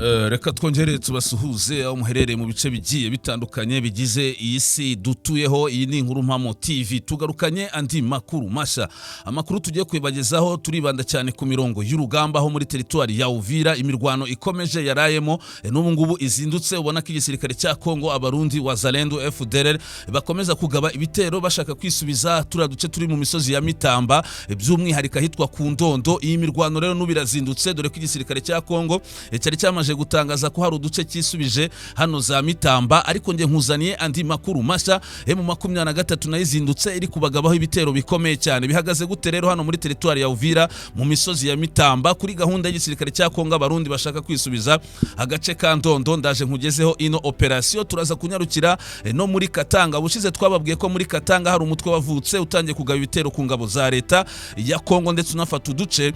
Reka twongere tubasuhuze aho muherereye mu bice bigiye bitandukanye bigize iyi si dutuyeho. Iyi ni Inkuru Mpamo TV, tugarukanye andi makuru masha. Amakuru tugiye kwibagezaho turibanda cyane ku mirongo y'urugamba aho muri teritwari ya Uvira imirwano ikomeje yarayemo n'ubu ngubu izindutse. Ubona ko igisirikare cya Kongo abarundi Wazalendo FDLR bakomeza kugaba ibitero bashaka kwisubiza turaduce turi mu misozi ya Mitamba, by'umwihariko hitwa ku Ndondo. Iyi mirwano rero nubirazindutse dore ko igisirikare cya Kongo cyari cyamaje gutangaza ko hari uduce cyisubije hano za Mitamba, ariko nge nkuzaniye andi makuru masha. M23 nayizindutse iri kubagabaho ibitero bikomeye cyane. Bihagaze gute rero hano muri teritwari ya Uvira mu misozi ya Mitamba kuri gahunda y'igisirikare cya Kongo abarundi bashaka kwisubiza agace ka Ndondo? Ndaje nkugezeho ino operation. Turaza kunyarukira no muri Katanga. Bushize twababwiye ko muri Katanga hari umutwe wavutse utangiye kugaba ibitero ku ngabo za leta ya Kongo ndetse unafata uduce,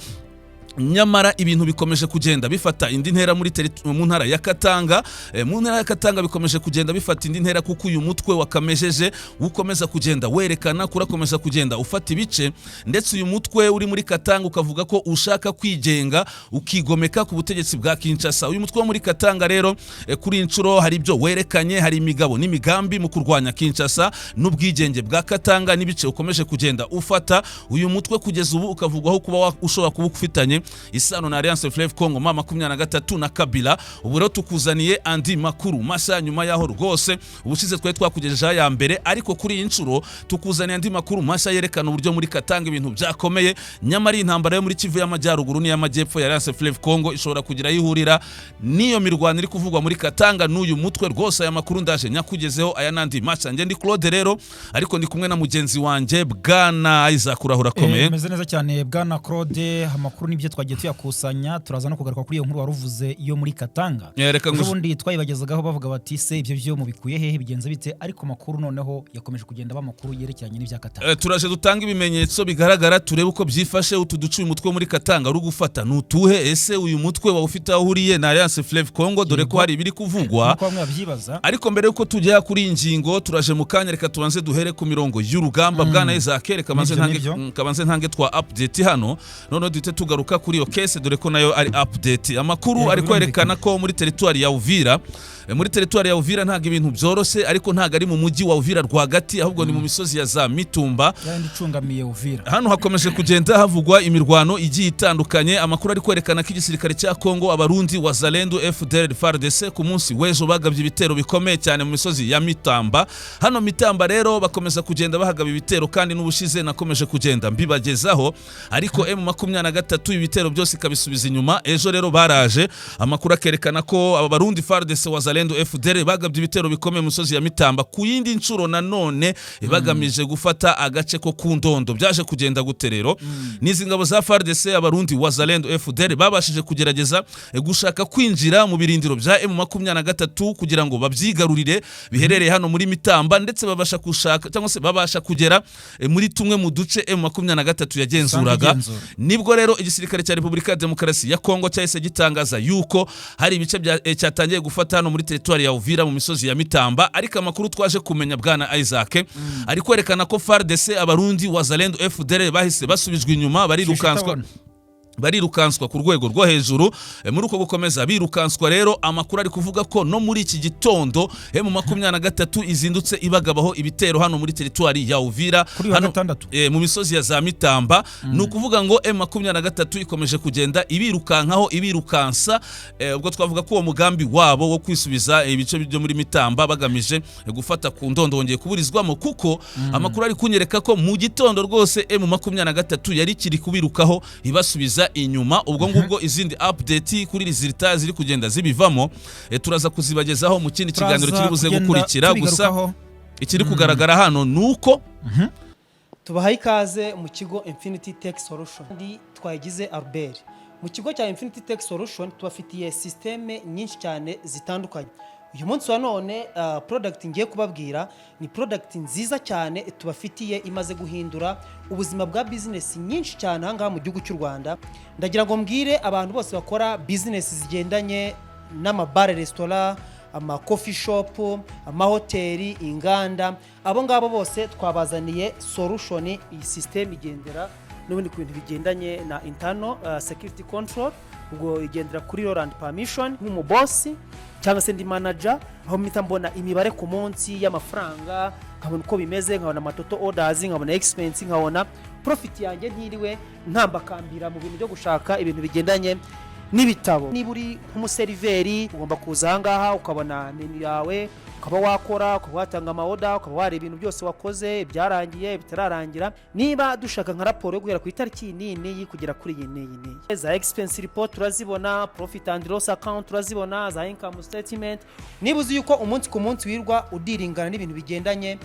nyamara ibintu bikomeje kugenda bifata indi ntera mu ntara ya Katanga. Mu ntara ya Katanga bikomeje kugenda bifata indi ntera kuko uyu mutwe wakamejeje ukomeza kugenda werekana kurakomeza kugenda ufata ibice, ndetse uyu mutwe uri muri Katanga ukavuga ko ushaka kwigenga ukigomeka ku butegetsi bwa Kinshasa. Uyu mutwe wo muri Katanga rero kuri incuro hari ibyo werekanye, hari imigabo n'imigambi mu kurwanya Kinshasa n'ubwigenge bwa Katanga n'ibice ukomeje kugenda ufata. Uyu mutwe kugeza ubu ukavugwaho kuba ushobora kuba ufitanye isano na Alliance Fleuve Congo M23 na Kabila. Ubu rero tukuzaniye andi makuru masa nyuma yaho rwose ubushize twari twakugejeje ya mbere, ariko kuri iyi ncuro tukuzaniye andi makuru masa yerekana uburyo muri Katanga ibintu byakomeye. Nyamara intambara yo muri Kivu y'Amajyaruguru n'iy'Amajyepfo ya Alliance Fleuve Congo ishobora kugira yihurira niyo mirwano iri kuvugwa muri Katanga n'uyu mutwe. Rwose aya makuru ndaje nyakugezeho aya nandi masa. Nge ndi Claude rero, ariko ndi kumwe na mugenzi wanje Bwana Isaac. Urahura komeye? Meze neza cyane Bwana Claude. Amakuru nibyo twagiye tuyakusanya, turaza no kugaruka kuri iyo nkuru waruvuze iyo muri Katanga. Ubundi twayibagezagaho bavuga bati se ibyo byo mubikuye hehe bigenze bite, ariko makuru noneho yakomeje kugenda amakuru yerekeranye n'ibya Katanga. Turaje dutanga ibimenyetso bigaragara turebe uko byifashe. Utuduce uyu mutwe muri Katanga uri gufata nutuhe? Ese uyu mutwe wawufite aho uhuriye na Alliance Fleuve Congo? Dore ko hari ibiri kuvugwa, ariko mbere yuko tujya kuri ingingo turaje mu kanya, reka tubanze duhere ku mirongo y'urugamba. Bwana Isaac, reka kabanze ntange twa update hano none duhite tugaruka kuri iyo case, dore ko nayo ari update. Amakuru ariko yerekana ko muri teritwari ya Uvira, muri teritwari ya Uvira ntago ibintu byorose, ariko ntago ari mu mujyi wa Uvira rwagati, ahubwo ni mu misozi ya za Mitumba yandi cungamiye Uvira. Hano hakomeje kugenda havugwa imirwano igiye itandukanye. Amakuru ari kwerekana ko igisirikare cya Kongo abarundi Wazalendo FDLR FARDC ku munsi w'ejo bagabye ibitero bikomeye cyane mu misozi ya Mitamba. Hano Mitamba rero bakomeza kugenda bahagaba ibitero, kandi n'ubushize nakomeje kugenda mbibagezaho, ariko M23 ibitero byose ikabisubiza inyuma. Ejo rero baraje amakuru akerekana ko abarundi FARDC Wazalendo FDLR bagabye ibitero bikomeye mu misozi ya Mitamba ku yindi ncuro nanone bagamije gufata agace ko ku Ndondo. Byaje kugenda gute rero? Nizi ngabo za FARDC abarundi Wazalendo FDLR babashije kugerageza gushaka kwinjira mu birindiro bya M23 kugira ngo babyigarurire biherereye hano muri Mitamba, ndetse babasha gushaka cyangwa se babasha kugera muri tumwe mu duce M23 yagenzuraga. Nibwo rero igisirikare cya Repubulika ya Demokarasi ya Kongo cyahise gitangaza yuko hari ibice cyatangiye gufata hano muri teritwari ya Uvira mu misozi ya Mitamba. Ariko amakuru twaje kumenya Bwana Isaac ari kwerekana ko FARDC abarundi Wazalendo FDLR bahise basubijwe inyuma, barirukanswa ku rwego rwo hejuru. Muri uko gukomeza birukanswa rero amakuru ari kuvuga ko no muri iki gitondo M23 izindutse ibagabaho ibitero hano muri teritwari ya Uvira hano mu misozi ya za Mitamba. Ni ukuvuga ngo M23 ikomeje kugenda ibirukansa ubwo twavuga ko uwo mugambi wabo wo kwisubiza ibice byo muri Mitamba bagamije gufata ku Ndondo wongeye kuburizwamo, kuko amakuru ari kunyereka ko mu gitondo rwose M23 yari kiri kubirukaho ibasubiza inyuma. Ubwo ngubwo izindi update kuri resultat ziri kugenda zibivamo turaza kuzibagezaho mu kindi kiganiro kiri buze gukurikira. Gusa ikiri kugaragara hano nuko tubahaye ikaze mu kigo Infinity Tech Solution. Ndi twagize Albert. Mu kigo cya Infinity Tech Solution tubafitiye systeme nyinshi cyane zitandukanye. Uyu munsi wa none product ngiye kubabwira ni product nziza cyane tubafitiye imaze guhindura ubuzima bwa business nyinshi cyane hanga mu gihugu cy'u Rwanda. Ndagira ngo mbwire abantu bose bakora business zigendanye n'amabare, restaurant, ama coffee shop, ama hoteli, inganda, abo ngabo bose twabazaniye solution. Iyi system igendera n'ubundi ku bintu bigendanye na internal security control, ubwo igendera kuri role and permission nk'umubosi cyangwa se ndi manager, aho mpita mbona imibare ku munsi y'amafaranga, nkabona uko bimeze, nkabona amatoto orders, nkabona expense, nkabona profit yanjye ntiriwe ntambakambira mu bintu byo gushaka ibintu bigendanye n'ibitabo. Niba uri nk'umuseriveri ugomba kuza ahangaha ukabona menu yawe, ukaba wakora, ukaba watanga amaoda, ukaba wareba ibintu byose wakoze, byarangiye bitararangira. Niba dushaka nka raporo yo guhera ku itariki n'iyi kugera kuri iyi n'iyi, za expense report turazibona, profit and loss account turazibona, za income statement. Niba uzi yuko umunsi ku munsi wirwa udiringana n'ibintu bigendanye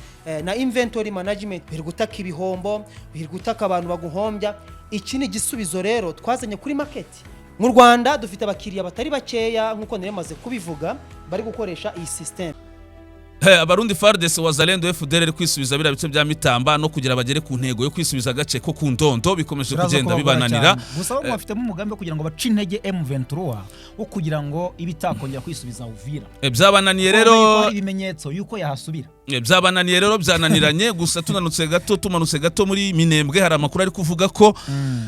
na inventory management, biri gutaka ibihombo, biri gutaka abantu baguhombya, iki ni igisubizo rero twazanye kuri market. Mu Rwanda dufite abakiriya batari bakeya nk'uko nemaze kubivuga bari gukoresha iyi system. Abarundi FARDC Wazalendo FDLR kwisubiza bira bice bya Mitamba no kugira bagere ku ntego yo kwisubiza agace ko ku Ndondo bikomeje kugenda bibananira. Gusa bo bafitemo umugambi wo kugira ngo bace intege M23 wo kugira ngo ibitakongera kwisubiza Uvira. Byabananiye rero ibimenyetso yuko yahasubira. Byabananiye rero byananiranye. Gusa tumanutse gato muri Minembwe hari amakuru ari kuvuga ko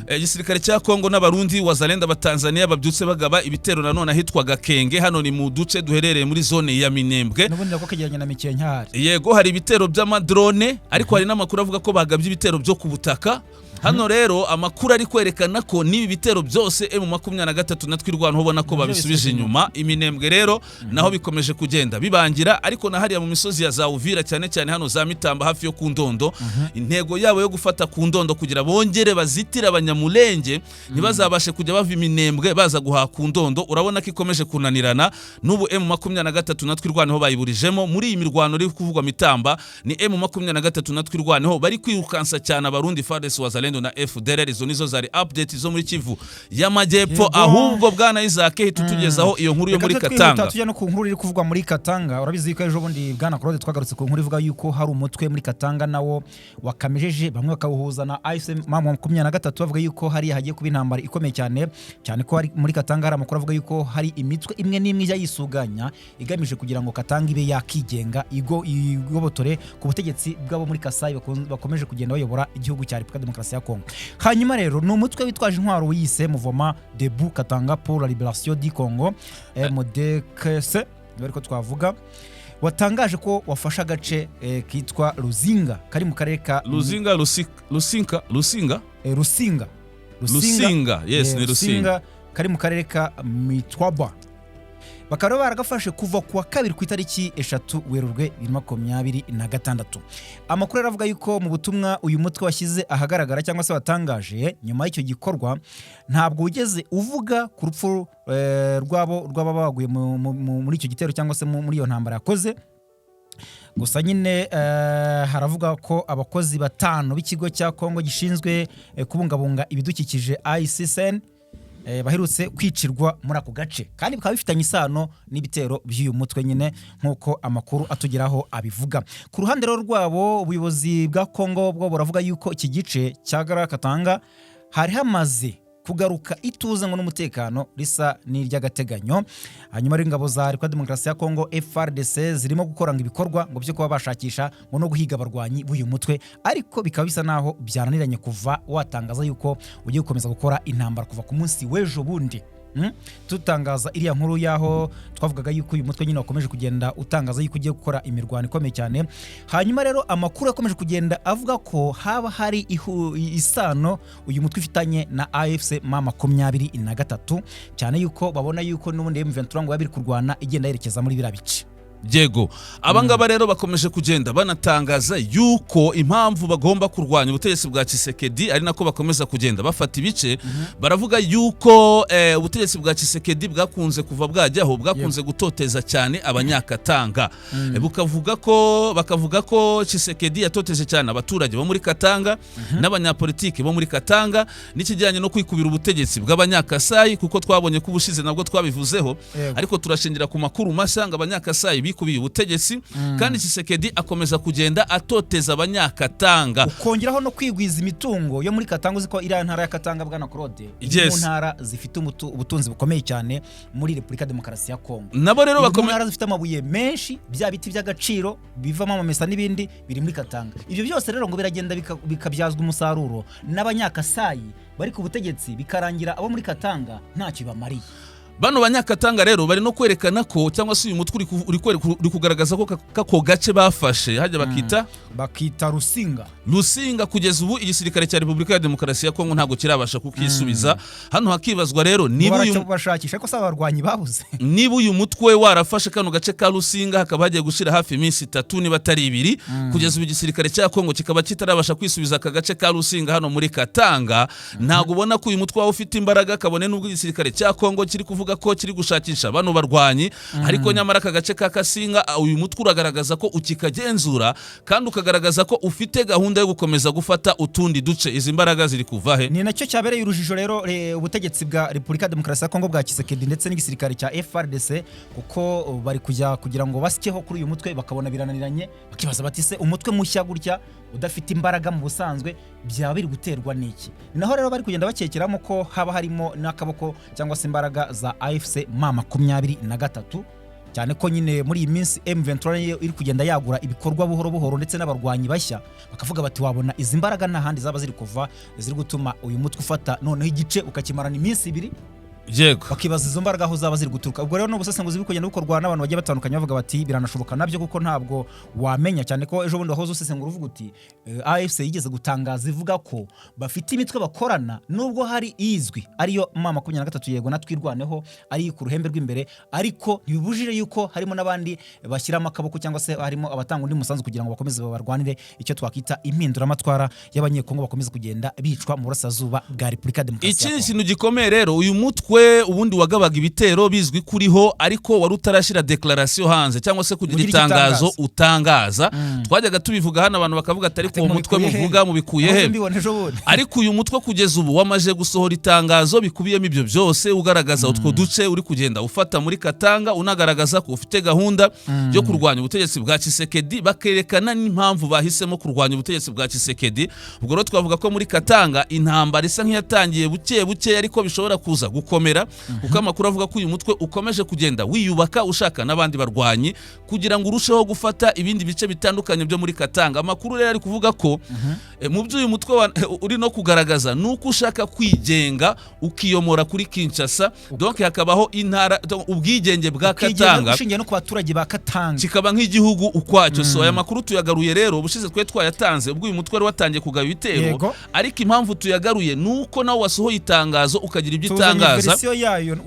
igisirikare cya Kongo n'abarundi Wazalendo abatanzania babyutse bagaba ibitero nanone ahitwaga Kenge, hano ni mu duce duherereye muri zone ya Minembwe. Nubundi ko kegeranye na Mikenyari. Yego hari ibitero by'amadrone, ariko hari n'amakuru avuga ko bagabye ibitero byo ku butaka. Hano rero amakuru ari kwerekana ko nibi bitero byose M23 natwirwana ubona ko babisubije inyuma. Iminembwe rero naho bikomeje kugenda bibangira, ariko na hariya mu misozi ya za Uvira cyane cyane hano za Mitamba hafi yo ku Ndondo, intego yabo yo gufata ku Ndondo kugira bongere bazitira abanyamulenge ntibazabashe kujya bava Iminembwe baza guha ku Ndondo. Urabona ko ikomeje kunanirana. N'ubu M23 natwirwana ho bayiburijemo muri iyi mirwano iri kuvugwa Mitamba. Ni M23 natwirwana ho bari kwirukansa cyane abarundi FARDC Wazalendo na FDLR. Izo nizo zari update zo muri Kivu y'Amajyepfo. Ahubwo bwana Isaac tutugezaho iyo nkuru yo muri Katanga. Tujya no ku nkuru iri kuvugwa muri Katanga. Urabizi ko ejo bundi bwana Claude twagarutse ku nkuru ivuga yuko hari umutwe muri Katanga nawo wakamejeje, bamwe bakawuhuza na AFC M23 bavuga yuko hari hagiye kuba intambara ikomeye cyane ko muri Katanga hari amakuru avuga yuko hari imitwe imwe n'imwe yayisuganya igamije kugira ngo Katanga ibe yakigenga igobotore ku butegetsi bwabo muri Kasai bakomeje kugenda bayobora igihugu cya Repubulika Demokarasi ya Kongo. Hanyuma rero ni umutwe witwaje intwaro wiyise Mouvement Debout Katanga pour la Libération du Congo MDKC bariko twavuga, watangaje ko wafasha agace kitwa Ruzinga kari mu karere ka Ruzinga. Yes, ni Ruzinga kari mu karere ka Mitwaba. Bakaba baragafashe kuva kuwa kabiri ku itariki 3 Werurwe 2026. Amakuru aravuga yuko mu butumwa uyu mutwe washyize ahagaragara cyangwa se watangaje nyuma y'icyo gikorwa ntabwo ugeze uvuga ku rupfu rw'ababaguye muri icyo gitero cyangwa se muri iyo ntambara yakoze. Gusa nyine haravuga ko abakozi 5 b'ikigo cya Kongo gishinzwe kubungabunga ibidukikije ICCN baherutse kwicirwa muri ako gace, kandi bikaba bifitanye isano n'ibitero by'uyu mutwe nyine nk'uko amakuru atugeraho abivuga. Ku ruhande rwabo ubuyobozi bwa Kongo bwo buravuga yuko iki gice cya Katanga hari hamaze kugaruka ituze ngo n'umutekano risa n'iry'agateganyo. Hanyuma ingabo za Repubulika Demokarasi ya Kongo FARDC zirimo gukoranga ibikorwa ngo byo kuba bashakisha ngo no guhiga abarwanyi b'uyu mutwe, ariko bikaba bisa naho byananiranye kuva watangaza yuko ugiye gukomeza gukora intambara kuva ku munsi w'ejo bundi. Tutangaza iriya nkuru yaho twavugaga yuko uyu mutwe nyine wakomeje kugenda utangaza yuko ugiye gukora imirwano ikomeye cyane. Hanyuma rero amakuru yakomeje kugenda avuga ko haba hari isano uyu mutwe ufitanye na AFC M23 cyane yuko babona yuko n'ubundi M23 ngo yabiri kurwana igenda yerekeza muri birabice. Jego abangaba rero bakomeje kugenda banatangaza yuko impamvu bagomba kurwanya ubutegetsi bwa Tshisekedi ari nako bakomeza kugenda bafata ibice. Baravuga yuko ubutegetsi bwa Tshisekedi bwakunze kuva bwajyaho bwakunze gutoteza cyane abanyakatanga. Bakavuga ko Tshisekedi yatoteje cyane abaturage bo muri Katanga n'abanyapolitike bo muri Katanga n'ikijyanye no kwikubira ubutegetsi bw'abanyakasayi, kuko twabonye ko ubushize nabwo twabivuzeho, ariko turashingira ku makuru masanga abanyakasayi yikubiye ubutegetsi kandi Tshisekedi akomeza kugenda atoteza abanyakatanga, ukongeraho no kwigwiza imitungo yo muri Katanga. Uziko iriya ntara ya Katanga bwana Claude mu ntara zifite ubutunzi bukomeye cyane muri Repubulika Demokarasi ya Kongo. Nabo rero bakomeye zifite amabuye menshi, bya biti by'agaciro bivamo amamesa n'ibindi biri muri Katanga. Ibyo byose rero ngo biragenda bikabyazwa umusaruro n'abanyakasayi bari ku butegetsi, bikarangira abo muri Katanga ntacyo bamariye. Bano banyakatanga rero bari no kwerekana ko cyangwa se uyu mutwe uri kugaragaza ko kako gace bafashe hajya bakita Rusinga kugeza ubu igisirikare cya Repubulika ya Demokarasi ya Kongo ntago kirabasha kukisubiza. Hano hakibazwa rero niba uyu bashakisha ko abarwanyi babuze niba uyu mutwe warafashe kano gace ka Rusinga hakaba hagiye gushira hafi iminsi 3 niba atari 2 kugeza ubu igisirikare cya Kongo kikaba kitarabasha kwisubiza aka gace ka Rusinga hano muri Katanga. Ntago ubona ko uyu mutwe wawe ufite imbaraga, kabone n'ubwo igisirikare cya Kongo kiri kuvuga ko kiri gushakisha bano barwanyi, ariko nyamara aka gace ka Kasinga uyu mutwe uragaragaza ko ukikagenzura kandi ukagaragaza ko ufite gahunda yo gukomeza gufata utundi duce. Izi mbaraga ziri kuva he? Ni nacyo cyabereye urujijo rero ubutegetsi bwa Repubulika Demokarasi ya Kongo bwa Tshisekedi ndetse n'igisirikare cya FARDC, kuko bari kugira ngo basikeho kuri uyu mutwe, bakabona birananiranye, bakibaza bati se umutwe mushya gutya udafite imbaraga mu busanzwe byaba biri guterwa n'iki? Naho rero bari kugenda bakekeramo ko haba harimo n'akaboko cyangwa se imbaraga za AFC M23, cyane ko nyine muri iyi minsi M23 iri kugenda yagura ibikorwa buhoro buhoro ndetse n'abarwanyi bashya, bakavuga bati wabona izi mbaraga n'ahandi zaba ziri kuva, ziri gutuma uyu mutwe ufata noneho igice ukakimarana iminsi 2. Yego, bakibaza izo mbaraga aho zaba ziri guturuka. Ubwo rero no busesenguzi bikugenda bukorwa n'abantu bagiye batandukanye bavuga bati biranashoboka nabyo, kuko ntabwo wamenya, cyane ko ejo bundi wahoze usesengura uvuga uti AFC yigeze gutangaza ivuga ko bafite imitwe bakorana nubwo hari izwi ariyo M23 yego natwirwaneho ari ku ruhembe rw'imbere, ariko ntibibujire yuko harimo n'abandi bashyiramo akaboko cyangwa se harimo abatanga undi musanzu kugira ngo bakomeze babarwanire icyo twakita impinduramatwara y'abanyekongo bakomeze kugenda bicwa mu burasirazuba bwa Repubulika Demokarasi ya Kongo. Iki kintu gikomeye rero, uyu mutwe ubundi wagabaga ibitero bizwi kuriho, ariko wari utarashira declaration hanze cyangwa se kugira itangazo utangaza. Twajyaga tubivuga hano abantu bakavuga atari ko umutwe muvuga mubikuye he, ariko uyu mutwe kugeza ubu wamaje gusohora itangazo bikubiyemo ibyo byose, ugaragaza utwo duce uri kugenda ufata muri Katanga, unagaragaza ko ufite gahunda yo kurwanya ubutegetsi bwa Tshisekedi, bakerekana n'impamvu bahisemo kurwanya ubutegetsi bwa Tshisekedi. Ubwo rero twavuga ko muri Katanga intambara isa nk'iyatangiye buke buke, ariko bishobora kuza gukomera, kuko amakuru avuga ko uyu mutwe ukomeje kugenda wiyubaka ushaka n'abandi barwanyi kugira ngo urusheho gufata ibindi bice bitandukanye byo muri Katanga. Amakuru rero ari kuvuga ko mu byo uyu mutwe uri no kugaragaza nuko ushaka kwigenga ukiyomora kuri Kinshasa, donc hakabaho intara ubwigenge bwa Katanga ushingiye no ku baturage ba Katanga kikaba nk'igihugu ukwacyo. So aya makuru tuyagaruye rero ubushize twe twayatanze ubwo uyu mutwe wari watangiye kugaba ibitero, ariko impamvu tuyagaruye nuko nawe wasohoye itangazo ukagira ibyo itangaza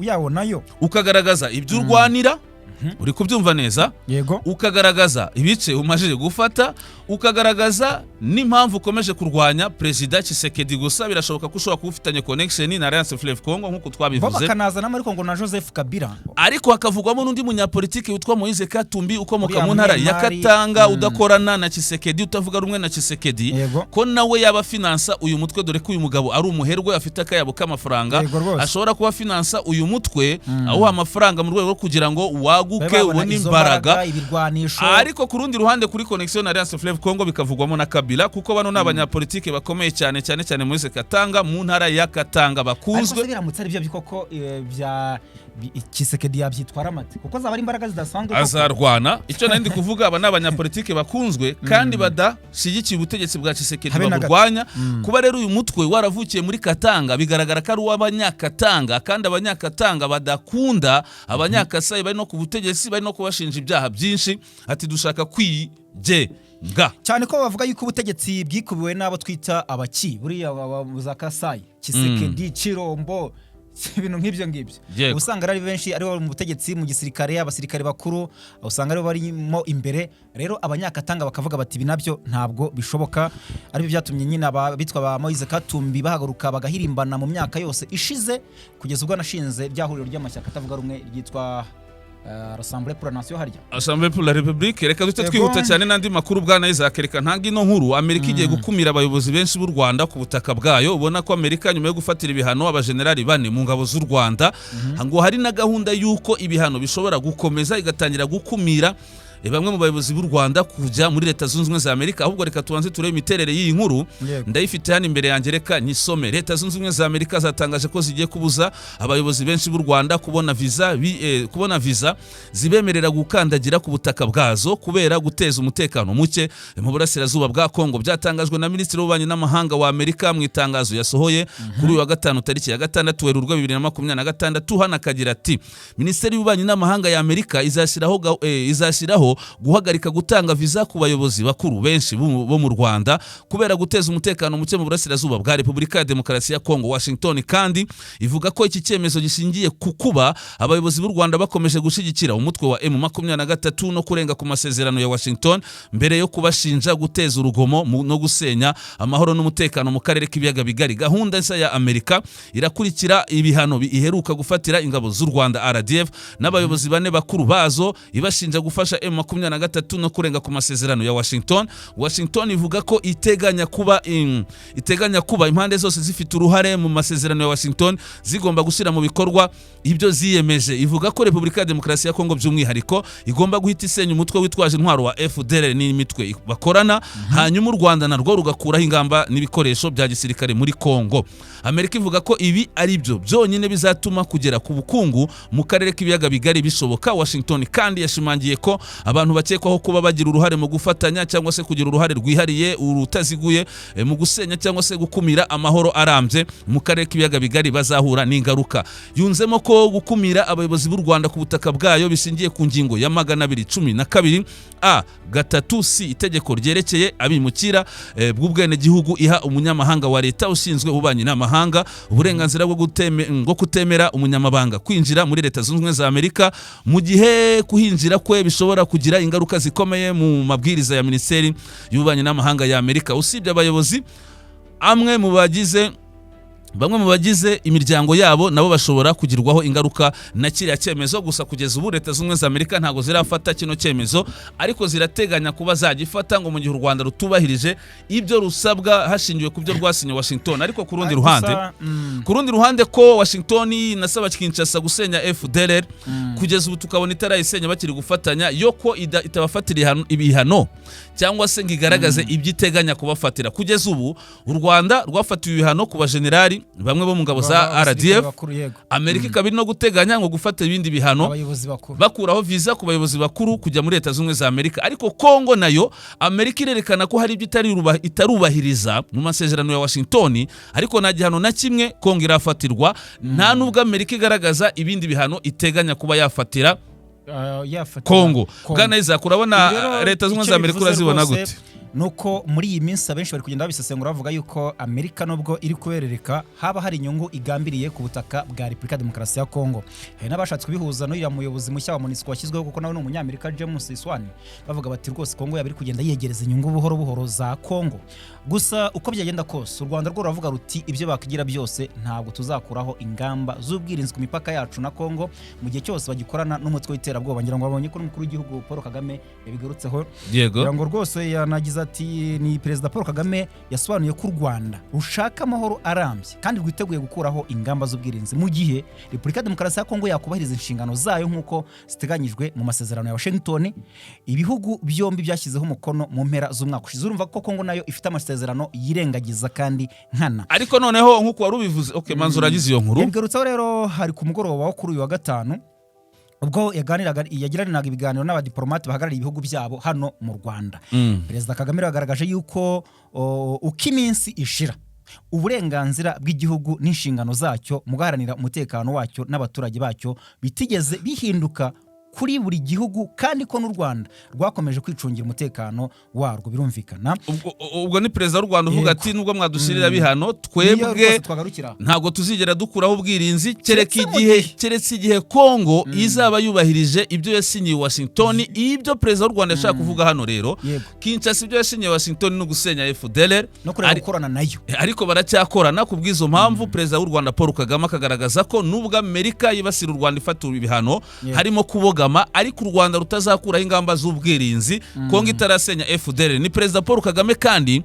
yawo nayo ukagaragaza ibyo urwanira, uri kubyumva neza, yego, ukagaragaza ibice umajije gufata, ukagaragaza n'impamvu ukomeje kurwanya Perezida Tshisekedi. Gusa birashoboka ko ushobora kubufitanye connection na Alliance Fleuve Congo nkuko twabivuze, bakanazana muri Kongo na Joseph Kabila, ariko hakavugwamo n'undi munyapolitiki witwa Moise Katumbi ukomoka mu ntara ya Katanga, udakorana na Tshisekedi, utavuga rumwe na Tshisekedi, ko nawe yaba finansa uyu mutwe, dore ko uyu mugabo ari umuherwe afite akayabo k'amafaranga, ashobora kuba finansa uyu mutwe aho amafaranga mu rwego kugira ngo waguke ubone imbaraga. Ariko ku rundi ruhande kuri connection na Alliance Fleuve Congo bikavugwamo na Kabila, kuko bano n'abanyapolitike bakomeye cyane muri Katanga, mu ntara ya Katanga bakunzwe. Ariko biramutse ari byo bikoko bya Tshisekedi yabyitwara amate, kuko zaba ari imbaraga zidasanzwe azarwana. Icyo nandi kuvuga aba n'abanyapolitike bakunzwe kandi badashyigikiye ubutegetsi bwa Tshisekedi baburwanya. Kuba rero uyu mutwe waravukiye muri Katanga bigaragara ko ari uw'abanyakatanga, kandi abanyakatanga badakunda abanyakasayi bari no ku butegetsi, bari no kubashinja ibyaha byinshi, ati dushaka kwigenga cyane ko bavuga yuko ubutegetsi bwikubiwe n'abo twita abaki buriya za Kasayi, Tshisekedi, Chirombo, ibintu nk'ibyo ngibyo. Usanga ari benshi ari mu butegetsi, mu gisirikare, abasirikare bakuru usanga ari barimo imbere. Rero abanyakatanga bakavuga bati ibi nabyo ntabwo bishoboka, ari byo byatumye nyine bitwa ba Moise Katumbi bahagaruka bagahirimbana mu myaka yose ishize, kugeza ubwo nashinze byahuriro ry'amashyaka atavuga rumwe ryitwa Assemblée pour la Nation harya Assemblée pour la République. Reka dute twihuta cyane n'andi makuru bwana Isaac, reka ntanga ino nkuru. Amerika igiye gukumira abayobozi benshi b'u Rwanda ku butaka bwayo. Ubona ko Amerika nyuma yo gufatira ibihano abajenerali 4 mu ngabo z'u Rwanda ngo hari na gahunda y'uko ibihano bishobora gukomeza igatangira gukumira bamwe mu bayobozi b'u Rwanda kujya muri Leta Zunze Ubumwe za Amerika. Ahubwo reka tubanze turebe imiterere y'iyi nkuru. Ndayifite hano imbere yanjye, reka nyisome. Leta Zunze Ubumwe za Amerika zatangaje ko zigiye kubuza abayobozi benshi b'u Rwanda kubona visa zibemerera gukandagira ku butaka bwazo kubera guteza umutekano muke mu burasirazuba bwa Kongo. Byatangajwe na Minisitiri w'Ububanyi n'Amahanga wa Amerika mu itangazo yasohoye kuri uyu wa gatanu tariki ya 6 Werurwe 2026. Hana kagira ati Minisiteri y'Ububanyi n'Amahanga ya Amerika izashyiraho guhagarika gutanga visa ku bayobozi bakuru benshi bo mu Rwanda kubera guteza umutekano muke mu burasirazuba bwa Repubulika ya Demokarasi ya Kongo. Washington kandi ivuga ko iki cyemezo gishingiye ku kuba abayobozi b'u Rwanda bakomeje gushyigikira umutwe wa M23 no kurenga ku masezerano ya Washington mbere yo kubashinja guteza urugomo no gusenya amahoro n'umutekano mu karere k'ibiyaga bigari. Gahunda nshya ya Amerika irakurikira ibihano iheruka gufatira ingabo z'u Rwanda RDF n'abayobozi 4 bakuru bazo ibashinja gufasha M23 no kurenga ku masezerano ya Washington. Washington ivuga ko iteganya kuba impande zose zifite uruhare mu masezerano ya Washington zigomba gushyira mu bikorwa ibyo ziyemeje. Ivuga ko Repubulika ya Demokarasi ya Kongo by'umwihariko igomba guhita isenya umutwe witwaje intwaro wa FDLR n'imitwe bakorana, hanyuma u Rwanda narwo rugakuraho ingamba n'ibikoresho bya gisirikare muri Kongo. Amerika ivuga ko ibi ari byo byonyine bizatuma kugera ku bukungu mu karere k'ibiyaga bigari bishoboka. Washington kandi yashimangiye ko abantu bakekwaho kuba bagira uruhare mu gufatanya cyangwa se kugira uruhare rwihariye urutaziguye mu gusenya cyangwa se gukumira amahoro arambye mu karere k'ibiyaga bigari bazahura n'ingaruka. Yunzemo ko gukumira abayobozi b'u Rwanda ku butaka bwayo bishingiye ku ngingo ya 212 A3C itegeko ryerekeye abimukira bw'ubwene gihugu iha umunyamahanga wa leta ushinzwe ububanyi n'amahanga uburenganzira bwo kutemera umunyamabanga kwinjira muri Leta Zunze Ubumwe za Amerika mu gihe kuhinjira kwe bishobora kugira ingaruka zikomeye mu mabwiriza ya Minisiteri y'Ububanyi n'Amahanga ya Amerika. Usibye abayobozi, bamwe mu bagize imiryango yabo nabo bashobora kugirwaho ingaruka na kiriya cyemezo. Gusa kugeza ubu Leta Zunze Ubumwe za Amerika ntago zirafata kino cyemezo, ariko zirateganya kuba zagifata ngo mu gihe u Rwanda rutubahirije ibyo rusabwa hashingiwe ku byo rwasinye Washington. Ariko ku rundi ruhande ko Washington inasaba Kinshasa gusenya FDLR, kugeza ubu tukabona itarayisenya bakiri gufatanya yoko itabafatira ibihano cyangwa se ngigaragaze ibyiteganya kubafatira. Kugeza ubu u Rwanda rwafatiwe ibihano ku bajenerali bamwe bo mu ngabo za RDF. Amerika ikabiri no guteganya ngo gufata ibindi bihano bakuraho visa ku bayobozi bakuru kujya muri Leta Zunze Ubumwe za Amerika. Ariko Kongo nayo Amerika irerekana ko hari ibyo itarubahiriza mu masezerano ya Washington, ariko nta gihano na kimwe Kongo irafatirwa, nta nubwo Amerika igaragaza ibindi bihano iteganya kuba yafatira Kongo. Bwana Isaac, urabona Leta Zunze Ubumwe za Amerika urazibona gute? Nuko muri iyi minsi abenshi bari kugenda babisesengura bavuga yuko Amerika nubwo iri kuberereka haba hari inyungu igambiriye ku butaka bwa Repubulika ya Demokarasi ya Kongo. Hari n'abashatse kubihuza n'uriya muyobozi mushya wa MONUSCO washyizweho kuko nawe ni umunyamerika James Iswani, bavuga bati rwose Kongo yabiri kugenda yegereza inyungu buhoro buhoro za Kongo. Gusa uko byagenda kose u Rwanda rwo ruravuga ruti ibyo bakigira byose ntabwo tuzakuraho ingamba z'ubwirinzi ku mipaka yacu na Kongo mu gihe cyose bagikorana n'umutwe w'iterabwoba. Ngira ngo babonye ko n'umukuru w'igihugu Paul Kagame yabigarutseho. Ngira ngo rwose yanagize ati ni Perezida Paul Kagame yasobanuye ko u Rwanda rushaka amahoro arambye kandi rwiteguye gukuraho ingamba z'ubwirinzi mu gihe Repubulika ya Demokarasi ya Kongo yakubahiriza inshingano zayo nk'uko ziteganyijwe mu masezerano ya Washington. Ibihugu byombi byashyizeho umukono mu mpera z'umwaka ushize. Urumva ko Kongo nayo ifite amasezerano yirengagiza kandi nkana. Ariko noneho nk'uko wari ubivuze, manzo uragize iyo nkuru. Yabigarutseho rero hari ku mugoroba wo kuri uyu wa gatanu ubwo yagiranaga ibiganiro n'abadiplomate bahagarariye ibihugu byabo hano mu Rwanda. Perezida Kagame yagaragaje yuko uko iminsi ishira uburenganzira bw'igihugu n'inshingano zacyo mu guharanira umutekano wacyo n'abaturage bacyo bitigeze bihinduka kuri buri gihugu, kandi ko n'u Rwanda rwakomeje kwicungira umutekano warwo birumvikana. Ubwo ni Perezida w'u Rwanda uvuga ati nubwo mwadushirira bihano twebwe ntago tuzigera dukuraho ubwirinzi keretse igihe Kongo izaba yubahirije ibyo yasinyiye Washington. Ibyo Perezida w'u Rwanda yashaka kuvuga hano rero Kinshasa ibyo yasinyiye Washington no gusenya FDLR no gukorana nayo, ariko baracyakorana. Ku bw'izo mpamvu Perezida w'u Rwanda Paul Kagame akagaragaza ko nubwo Amerika yibasira u Rwanda ifatura ibihano harimo kuboga kuzigama ariko u Rwanda rutazakuraho ingamba z'ubwirinzi Kongo itarasenya FDLR. Ni Perezida Paul Kagame kandi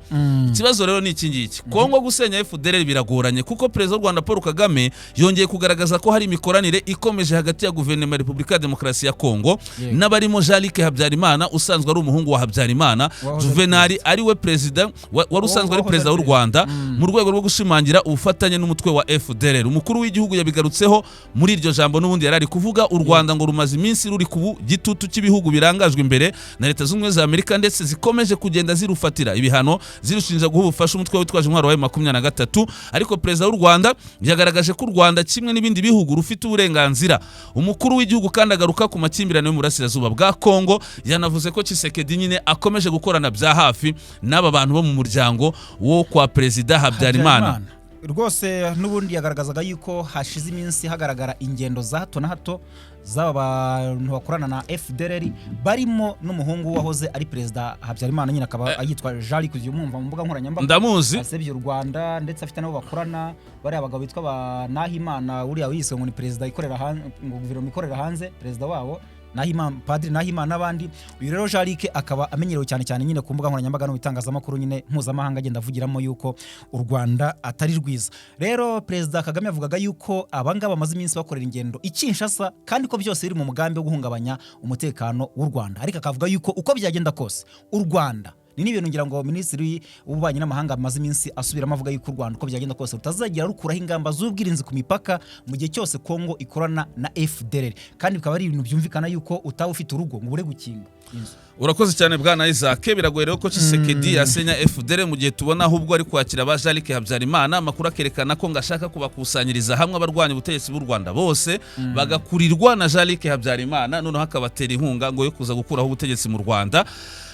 ikibazo rero ni iki ngiki. Kongo gusenya FDLR biragoranye kuko Perezida w'u Rwanda Paul Kagame yongeye kugaragaza ko hari imikoranire ikomeje hagati ya guverinoma ya Repubulika ya Demokarasi ya Kongo n'abarimo Jean-Luc Habyarimana usanzwe ari umuhungu wa Habyarimana Juvenal ari we perezida wari usanzwe ari perezida w'u Rwanda mu rwego rwo gushimangira ubufatanye n'umutwe wa FDLR. Umukuru w'igihugu yabigarutseho muri iryo jambo n'ubundi yarari kuvuga u Rwanda ngo rumaze iminsi ruri ku gitutu cy'ibihugu birangajwe imbere na Leta z'Ubumwe za Amerika ndetse zikomeje kugenda zirufatira ibihano zirushinja guha ubufasha umutwe witwaje intwaro wa M23. Ariko perezida w'u Rwanda yagaragaje ko u Rwanda kimwe n'ibindi bihugu rufite uburenganzira. Umukuru w'igihugu kandi agaruka ku makimbirane yo mu burasirazuba bwa Kongo, yanavuze ko Tshisekedi nyine akomeje gukorana bya hafi n'aba bantu bo mu muryango wo kwa Perezida Habyarimana. Rwose n'ubundi yagaragazaga yuko hashize iminsi hagaragara ingendo za hato na hato z'aba bantu bakorana na FDLR barimo n'umuhungu wahoze ari Perezida Habyarimana nyine akaba yitwa Jean-Luc Kuziyumumva mu mbuga nkoranyambaga. Ndamuzi asebye u Rwanda ndetse afite nabo bakorana bari abagabo bitwa ba Nahimana uriya wise ngo ni Perezida ikorera hanze ngo guverinoma ikorera hanze Perezida wabo Nahimana Padri Nahimana n'abandi. Uyu rero Jean-Luc akaba amenyerewe cyane nyine ku mbuga nkoranyambaga no bitangazamakuru nyine mpuzamahanga agenda avugiramo yuko u Rwanda atari rwiza. Rero Perezida Kagame yavugaga yuko abangaba bamaze iminsi bakorera ingendo ikinshasa kandi ko byose biri mu mugambi wo guhungabanya umutekano w'u Rwanda. Ariko akavuga yuko uko byagenda kose u Rwanda ni ibintu ngira ngo Minisitiri w'Ububanyi n'Amahanga amaze iminsi asubiramo avuga yuko u Rwanda uko byagenda kose rutazagira rukuraho ingamba z'ubwirinzi ku mipaka mu gihe cyose Kongo ikorana na FDLR, kandi bikaba ari ibintu byumvikana yuko utawe ufite urugo ngo bure gukinga inzu. Urakoze cyane bwana Isaac. Biragoye rero ko Tshisekedi yasenya FDLR mu gihe tubona ahubwo ari kwakira ba Jean-Luc Habyarimana. Amakuru akerekana ko ngashaka kubakusanyiriza hamwe abarwanya ubutegetsi bw'u Rwanda bose bagakurirwa na Jean-Luc Habyarimana noneho akabatera inkunga ngo yo kuza gukuraho ubutegetsi mu Rwanda.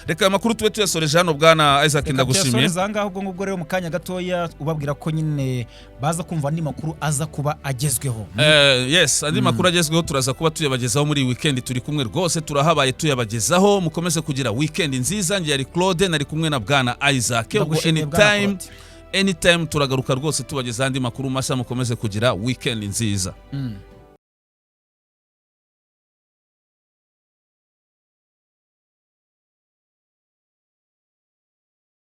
Reka amakuru tube tuyasoreje hano bwana Isaac, ndagushimiye. Reka zangaho ubwo ngubwo rero mu kanya gatoya ubabwira ko nyine baza kumva andi makuru aza kuba agezweho. Yes, andi makuru agezweho turaza kuba tuyabagezaho muri weekend. Turi kumwe rwose turahabaye tuyabagezaho. Mukomeze kugira weekend nziza. Ngiye ari Claude nari kumwe na bwana Isaac. Anytime turagaruka rwose tubageza andi makuru mashya. Mukomeze kugira weekend nziza.